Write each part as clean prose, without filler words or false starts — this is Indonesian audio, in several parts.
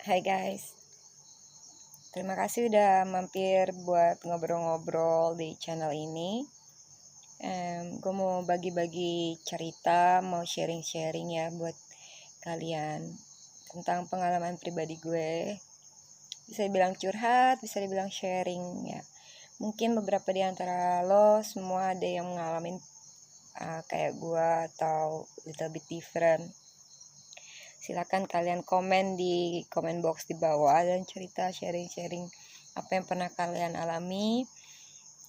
Hai guys, terima kasih udah mampir buat ngobrol-ngobrol di channel ini. Gue mau bagi-bagi cerita, mau sharing-sharing ya buat kalian tentang pengalaman pribadi gue. Bisa dibilang curhat, bisa dibilang sharing ya. Mungkin beberapa di antara lo semua ada yang ngalamin kayak gue atau little bit different. Silakan kalian komen di komen box di bawah dan cerita sharing-sharing apa yang pernah kalian alami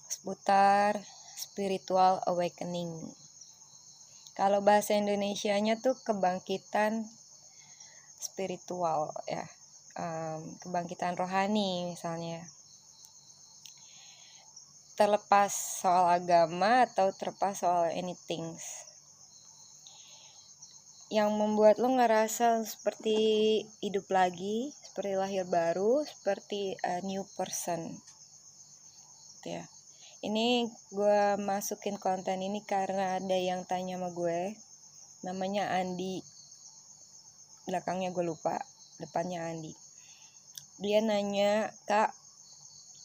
seputar spiritual awakening. Kalau bahasa Indonesianya tuh kebangkitan spiritual ya, kebangkitan rohani misalnya. Terlepas soal agama atau terlepas soal anything. Yang membuat lo ngerasa seperti hidup lagi, seperti lahir baru, seperti a new person gitu ya. Ini gue masukin konten ini karena ada yang tanya sama gue, namanya Andi, belakangnya gue lupa, depannya Andi. Dia nanya, Kak,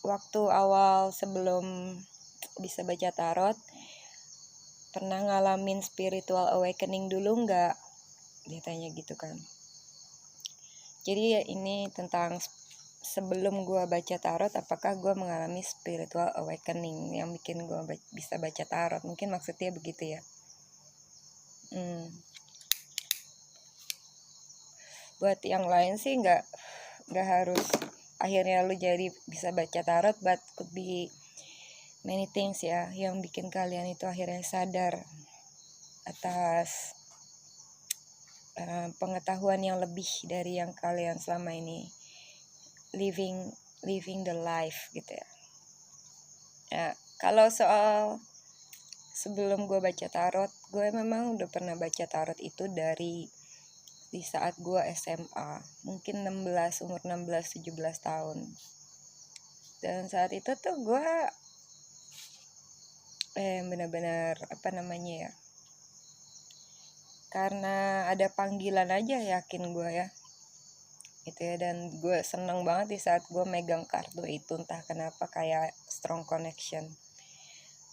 waktu awal sebelum bisa baca tarot, pernah ngalamin spiritual awakening dulu nggak? Dia tanya gitu kan. Jadi ya ini tentang sebelum gue baca tarot, apakah gue mengalami spiritual awakening yang bikin gue bisa baca tarot. Mungkin maksudnya begitu ya. Buat yang lain sih nggak harus akhirnya lu jadi bisa baca tarot, but could be many things ya yang bikin kalian itu akhirnya sadar atas pengetahuan yang lebih dari yang kalian selama ini living the life gitu ya. Ya, kalau soal sebelum gue baca tarot, gue memang udah pernah baca tarot itu dari di saat gue SMA, mungkin umur 16-17 tahun. Dan saat itu tuh gue benar-benar karena ada panggilan aja, yakin gue ya gitu ya. Dan gue seneng banget di saat gue megang kartu itu, entah kenapa kayak strong connection.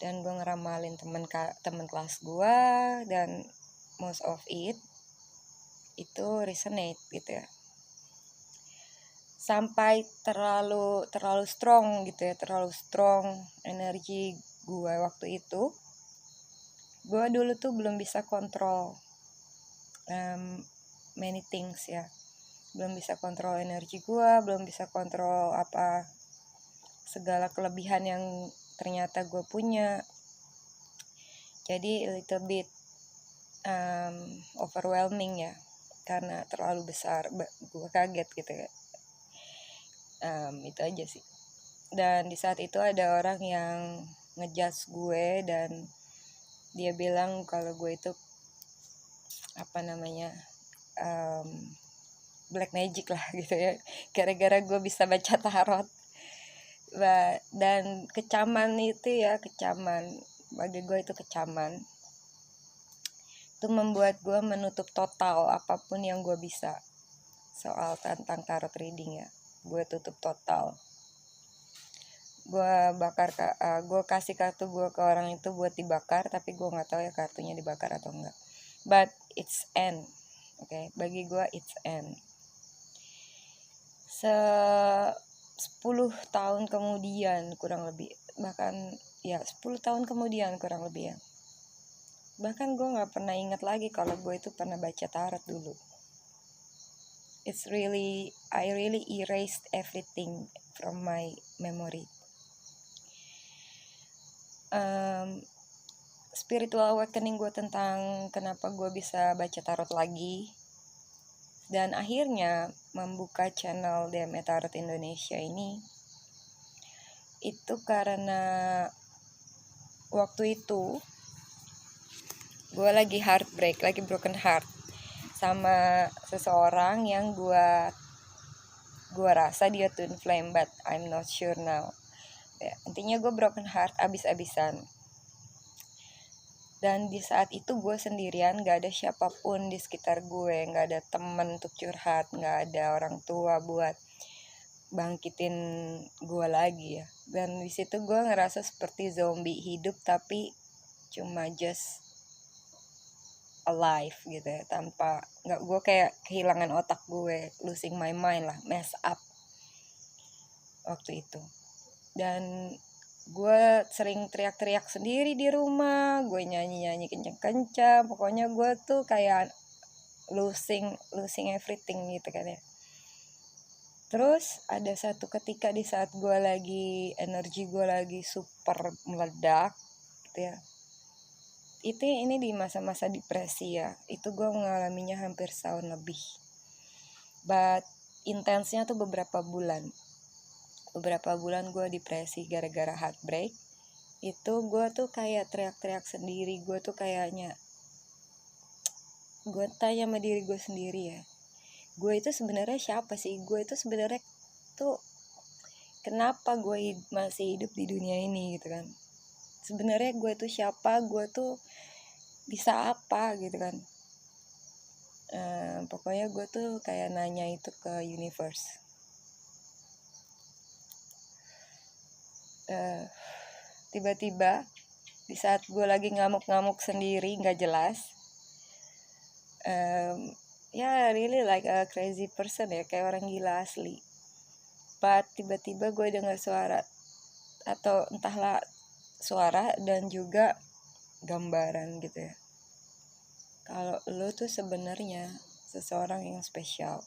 Dan gue ngeramalin temen kelas gue, dan most of it itu resonate gitu ya, sampai terlalu strong gitu ya, terlalu strong energi gue waktu itu. Gue dulu tuh belum bisa kontrol many things ya, belum bisa kontrol energi gue, belum bisa kontrol segala kelebihan yang ternyata gue punya. Jadi a little bit overwhelming ya, karena terlalu besar, gue kaget gitu ya. Itu aja sih. Dan di saat itu ada orang yang ngejudge gue, dan dia bilang kalau gue itu black magic lah gitu ya, gara-gara gue bisa baca tarot. Dan kecaman bagi gue itu kecaman. Itu membuat gue menutup total apapun yang gue bisa soal tentang tarot reading ya. Gue tutup total. Gue kasih kartu gue ke orang itu buat dibakar, tapi gue nggak tahu ya kartunya dibakar atau enggak. But it's end, okay? Bagi gue it's end. 10 tahun kemudian kurang lebih, bahkan ya 10 tahun kemudian kurang lebih ya. Bahkan gue nggak pernah ingat lagi kalau gue itu pernah baca tarot dulu. I really erased everything from my memory. Spiritual awakening gue tentang kenapa gue bisa baca tarot lagi, dan akhirnya membuka channel DME Tarot Indonesia ini, itu karena waktu itu gue lagi heartbreak, lagi broken heart sama seseorang yang gue rasa dia twin flame, but I'm not sure now ya. Intinya gue broken heart abis-abisan. Dan di saat itu gue sendirian, gak ada siapapun di sekitar gue, gak ada temen untuk curhat, gak ada orang tua buat bangkitin gue lagi ya. Dan di situ gue ngerasa seperti zombie hidup tapi cuma just alive gitu ya, tanpa nggak, gue kayak kehilangan otak gue, losing my mind lah, mess up waktu itu. Dan gue sering teriak-teriak sendiri di rumah, gue nyanyi-nyanyi kenceng-kenceng, pokoknya gue tuh kayak losing everything gitu kan ya. Terus ada satu ketika di saat gue lagi, energi gue lagi super meledak gitu ya, ini di masa-masa depresi ya, itu gue mengalaminya hampir setahun lebih, but intensnya tuh beberapa bulan gue depresi gara-gara heartbreak. Itu gue tuh kayak teriak-teriak sendiri, gue tanya sama diri gue sendiri ya, gue itu sebenarnya siapa sih, gue itu sebenarnya tuh kenapa gue masih hidup di dunia ini gitu kan, sebenarnya gue tuh siapa, gue tuh bisa apa gitu kan. Pokoknya gue tuh kayak nanya itu ke universe. Tiba-tiba di saat gue lagi ngamuk-ngamuk sendiri nggak jelas, really like a crazy person ya, kayak orang gila asli. But tiba-tiba gue dengar suara, atau entahlah suara dan juga gambaran gitu ya, kalau lo tuh sebenarnya seseorang yang spesial.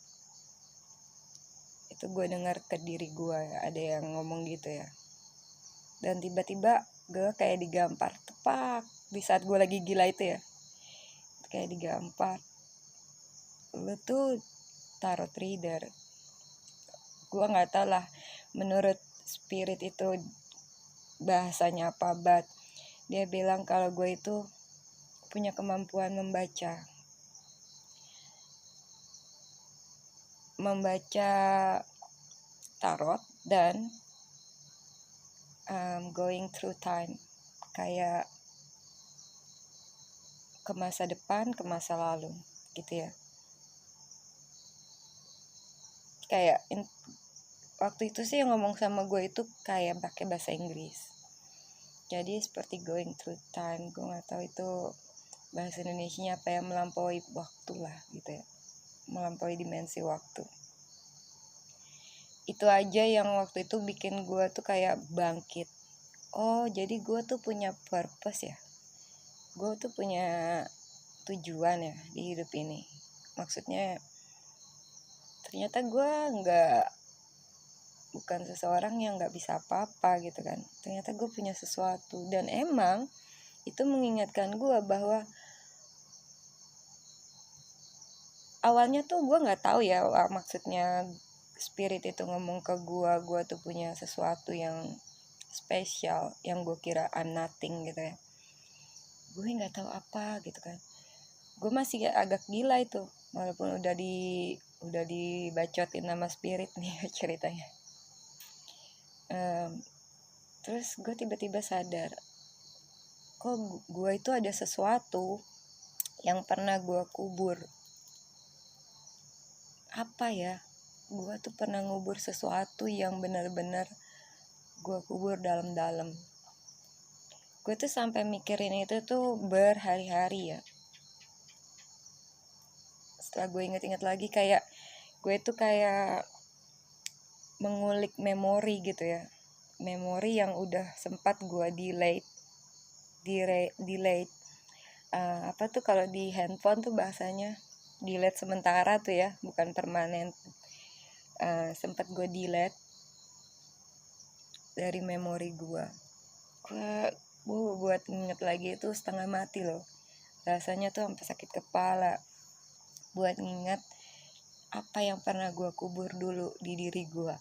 Itu gue dengar ke diri gue ya, ada yang ngomong gitu ya. Dan tiba-tiba gue kayak digampar tepak di saat gue lagi gila itu ya, kayak digampar, lo tuh tarot reader. Gue nggak tahu lah menurut spirit itu bahasanya apa, but dia bilang kalau gue itu punya kemampuan membaca tarot dan going through time, kayak ke masa depan, ke masa lalu gitu ya. Kayak waktu itu sih yang ngomong sama gue itu kayak pakai bahasa Inggris, jadi seperti going through time. Gue nggak tahu itu bahasa Indonesianya apa ya, melampaui waktu lah gitu ya, melampaui dimensi waktu. Itu aja yang waktu itu bikin gue tuh kayak bangkit. Oh, jadi gue tuh punya purpose ya, gue tuh punya tujuan ya di hidup ini. Maksudnya ternyata gue bukan seseorang yang gak bisa apa-apa gitu kan. Ternyata gue punya sesuatu, dan emang itu mengingatkan gue bahwa awalnya tuh gue gak tahu ya maksudnya spirit itu ngomong ke gue tuh punya sesuatu yang spesial, yang gue kira I'm nothing gitu ya. Gue gak tahu apa gitu kan. Gue masih agak gila itu, walaupun udah dibacotin nama spirit nih ceritanya. Terus gue tiba-tiba sadar, kok gue itu ada sesuatu yang pernah gue kubur. Apa ya, gue tuh pernah ngubur sesuatu yang benar-benar gue kubur dalam-dalam. Gue tuh sampai mikirin itu tuh berhari-hari ya. Setelah gue inget-inget lagi, kayak gue tuh kayak mengulik memori gitu ya, memori yang udah sempat gue delete. Apa tuh kalau di handphone tuh bahasanya delete sementara tuh ya, bukan permanen. Sempat gue delete dari memori gue. Buat inget lagi itu setengah mati loh, rasanya tuh sampai sakit kepala buat nginget apa yang pernah gue kubur dulu di diri gue.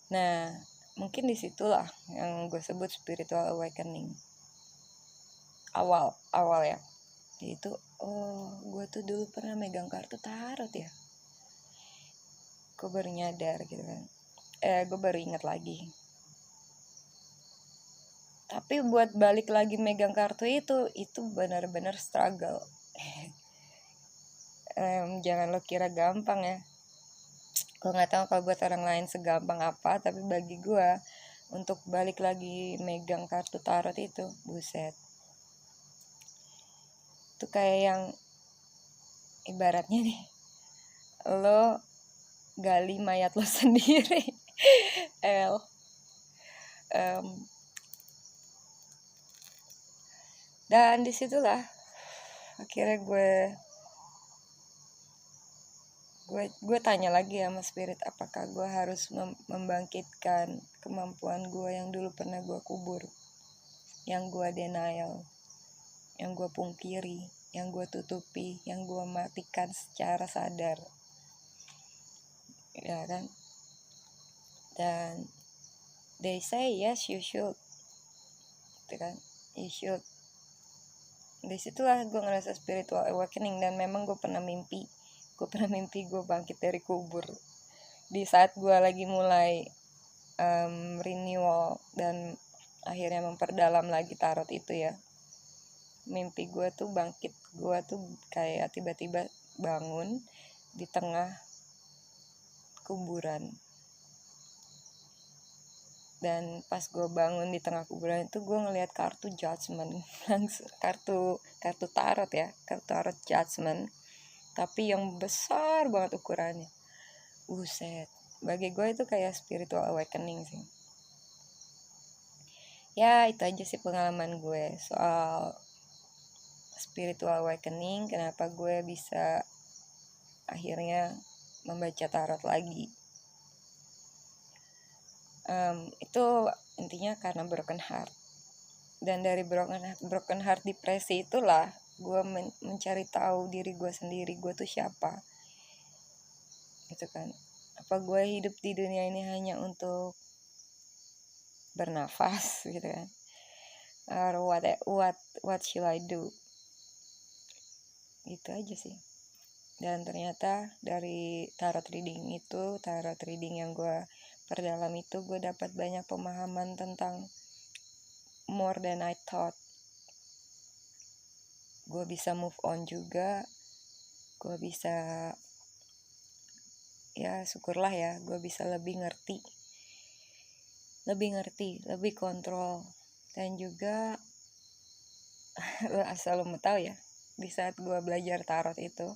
Nah, mungkin disitulah yang gue sebut spiritual awakening. Awal ya. Jadi itu, gue tuh dulu pernah megang kartu tarot ya. Gue baru nyadar gitu kan. Gue baru ingat lagi. Tapi buat balik lagi megang kartu itu benar-benar struggle. Jangan lo kira gampang ya. Gue nggak tahu kalau buat orang lain segampang apa, tapi bagi gue untuk balik lagi megang kartu tarot itu, buset, itu kayak yang ibaratnya nih, lo gali mayat lo sendiri. Dan disitulah akhirnya gue tanya lagi sama spirit, apakah gue harus membangkitkan kemampuan gue yang dulu pernah gue kubur, yang gue denial, yang gue pungkiri, yang gue tutupi, yang gue matikan secara sadar, ya kan? Dan they say yes you should, gitu kan, you should. Disitulah gue ngerasa spiritual awakening. Dan memang gue pernah mimpi gue bangkit dari kubur di saat gue lagi mulai renewal dan akhirnya memperdalam lagi tarot itu ya. Mimpi gue tuh bangkit, gue tuh kayak tiba-tiba bangun di tengah kuburan. Dan pas gue bangun di tengah kuburan itu, gue ngelihat kartu judgment, langsung kartu tarot ya, kartu tarot judgment, tapi yang besar banget ukurannya. Buset, bagi gue itu kayak spiritual awakening sih. Ya itu aja sih pengalaman gue soal spiritual awakening, kenapa gue bisa akhirnya membaca tarot lagi. Itu intinya karena broken heart. Dan dari broken heart depresi itulah gue mencari tahu diri gue sendiri, gue tuh siapa gitu kan. Apa gue hidup di dunia ini hanya untuk bernafas gitu kan, or what should I do, gitu aja sih. Dan ternyata dari tarot reading yang gue perdalam itu, gue dapat banyak pemahaman tentang more than I thought. Gue bisa move on juga, gue bisa, ya syukurlah ya, gue bisa lebih ngerti, lebih kontrol. Dan juga asal lo mau tahu ya, di saat gue belajar tarot itu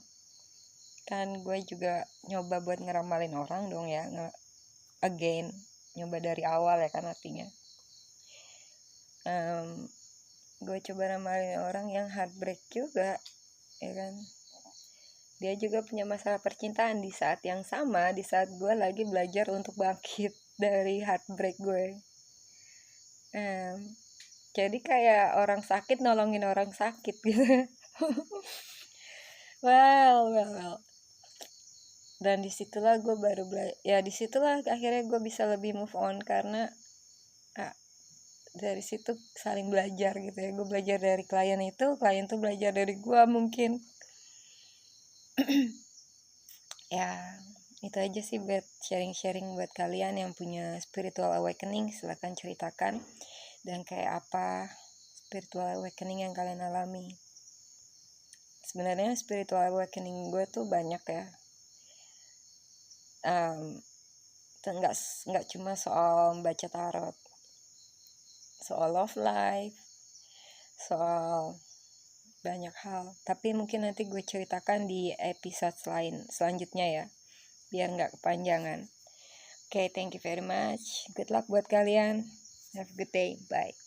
kan gue juga nyoba buat ngeramalin orang dong ya, again nyoba dari awal ya kan artinya. Gue coba ramalin orang yang heartbreak juga, ya kan. Dia juga punya masalah percintaan di saat yang sama, di saat gue lagi belajar untuk bangkit dari heartbreak gue. Jadi kayak orang sakit nolongin orang sakit gitu. well. Dan disitulah gue baru disitulah akhirnya gue bisa lebih move on, karena dari situ saling belajar gitu ya. Gue belajar dari klien tuh belajar dari gue mungkin. Ya itu aja sih buat sharing buat kalian yang punya spiritual awakening. Silahkan ceritakan, dan kayak apa spiritual awakening yang kalian alami. Sebenarnya spiritual awakening gue tuh banyak ya. Nggak cuma soal baca tarot, soal love life, soal banyak hal. Tapi mungkin nanti gue ceritakan di episode selanjutnya ya, biar nggak kepanjangan. Okay, thank you very much. Good luck buat kalian. Have a good day. Bye.